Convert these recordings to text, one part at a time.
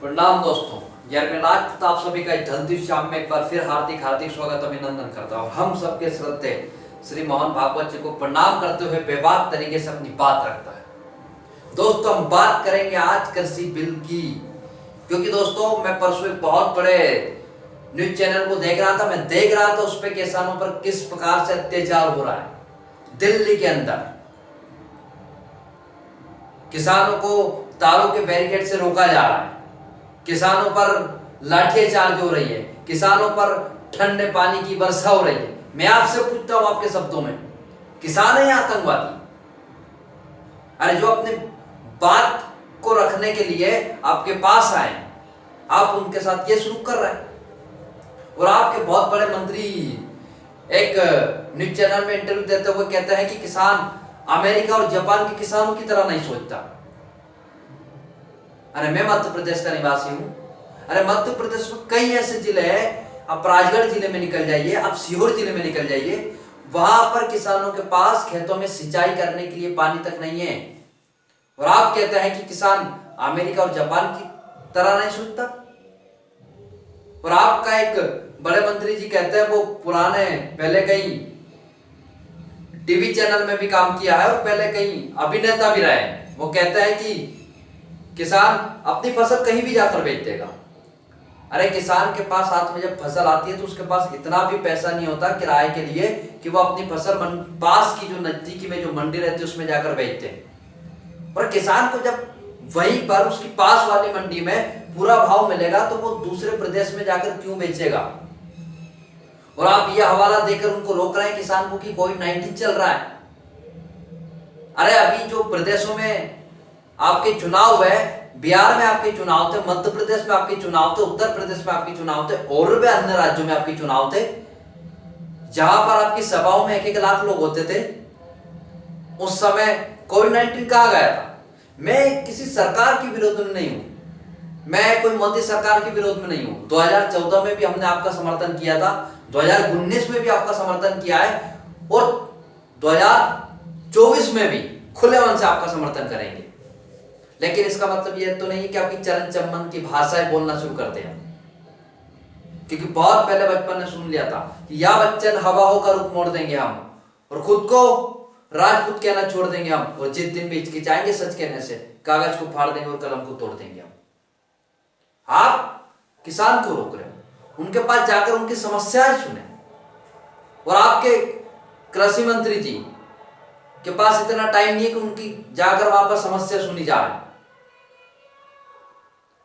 प्रणाम दोस्तों, यार मैं आज आप सभी का जल्दी शाम में एक बार फिर हार्दिक स्वागत अभिनंदन करता हूँ। हम सबके श्रद्धे श्री मोहन भागवत जी को प्रणाम करते हुए बेबाक तरीके से अपनी बात रखता है। दोस्तों हम बात करेंगे आज कृषि बिल की, क्योंकि दोस्तों मैं परसों एक बहुत बड़े न्यूज चैनल को देख रहा था। मैं देख रहा था उस पे किसानों पर किस प्रकार से अत्याचार हो रहा है। दिल्ली के अंदर किसानों को तारों के बैरिकेड से रोका जा रहा है, किसानों पर लाठीचार्ज हो रही है, किसानों पर ठंडे पानी की वर्षा हो रही है। मैं आपसे पूछता हूं आपके शब्दों में, किसान है या आतंकवादी? अरे जो अपने बात को रखने के लिए आपके पास आए, आप उनके साथ ये शुरू कर रहे हैं। और आपके बहुत बड़े मंत्री एक न्यूज चैनल में इंटरव्यू देते हुए कहते हैं कि किसान अमेरिका और जापान के किसानों की तरह नहीं सोचता। अरे मैं मध्य प्रदेश का निवासी हूं। अरे मध्य प्रदेश में कई ऐसे जिले हैं, आप राजगढ़ जिले में निकल जाइए, आप सीहोर जिले में निकल जाइए, वहां पर किसानों के पास खेतों में सिंचाई करने के लिए पानी तक नहीं है। और आप कहते हैं कि किसान अमेरिका और जापान की तरह नहीं सोचता। और आपका एक बड़े मंत्री जी कहते हैं वो पुराने पहले कहीं टीवी चैनल में भी काम किया है और पहले कहीं अभिनेता भी रहे हैं। वो कहते हैं कि किसान अपनी फसल कहीं भी जाकर बेच देगा। अरे किसान के पास हाथ में जब फसल आती है तो उसके पास इतना भी पैसा नहीं होता किराए के लिए कि वो अपनी फसल पास की जो नजदीकी में जो मंडी रहती है उसमें जाकर बेचते हैं। और किसान को जब वहीं पर उसकी पास वाली मंडी में पूरा भाव मिलेगा तो वो दूसरे प्रदेश में जाकर क्यों बेचेगा? और आप ये हवाला देकर उनको रोक रहे हैं किसान को कि कोविड-19 चल रहा है। अरे अभी जो प्रदेशों में आपके चुनाव है, बिहार में आपके चुनाव थे, मध्य प्रदेश में आपके चुनाव थे, उत्तर प्रदेश में आपके चुनाव थे और भी अन्य राज्यों में आपके चुनाव थे, जहां पर आपकी सभाओं में 1-1 लाख लोग होते थे, उस समय कोविड-19 कहां गया था? मैं किसी सरकार के विरोध में नहीं हूं, मैं कोई मोदी सरकार के विरोध में नहीं हूं। 2014 में भी हमने आपका समर्थन किया था, 2019 में भी आपका समर्थन किया है और 2024 में भी खुले मन से आपका समर्थन करेंगे। लेकिन इसका मतलब यह तो नहीं है कि आपकी चरण चम्मन की भाषाएं बोलना शुरू कर दें, क्योंकि बहुत पहले बचपन ने सुन लिया था कि या बच्चन हवा होकर रुख मोड़ देंगे हम और खुद को राजपूत कहना छोड़ देंगे हम, और जिस दिन भी हिचकिचाएंगे सच कहने से कागज को फाड़ देंगे और कलम को तोड़ देंगे हम। आप किसान को रोक रहे हो, उनके पास जाकर उनकी समस्याएं सुने। और आपके कृषि मंत्री जी के पास इतना टाइम नहीं है कि उनकी जाकर वहां पर समस्या सुनी जाए।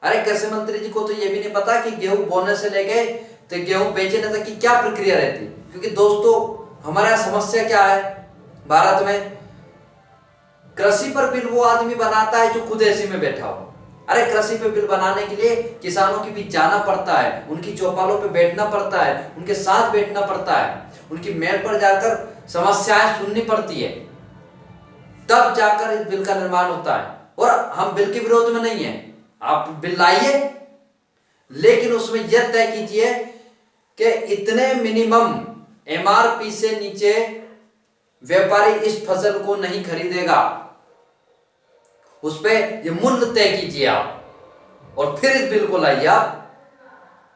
अरे कृषि मंत्री जी को तो यह भी नहीं पता कि गेहूं बोने से लेके तो गेहूं बेचने तक की क्या प्रक्रिया रहती है। क्योंकि दोस्तों हमारे यहाँ समस्या क्या है भारत में, कृषि पर बिल वो आदमी बनाता है जो खुद एसी में बैठा हो। अरे कृषि पे बिल बनाने के लिए किसानों के बीच जाना पड़ता है, उनकी चौपालों पे बैठना पड़ता है, उनके साथ बैठना पड़ता है, उनकी मेल पर जाकर समस्याएं सुननी पड़ती है, तब जाकर इस बिल का निर्माण होता है। और हम बिल के विरोध में नहीं है, आप बिल लाइए, लेकिन उसमें यह तय कीजिए कि इतने मिनिमम एमआरपी से नीचे व्यापारी इस फसल को नहीं खरीदेगा, उस पे ये मूल्य तय कीजिए आप, और फिर इस बिल को लाइए।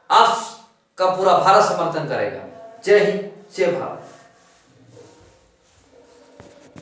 आपका पूरा भारत समर्थन करेगा। जय हिंद, जय भारत।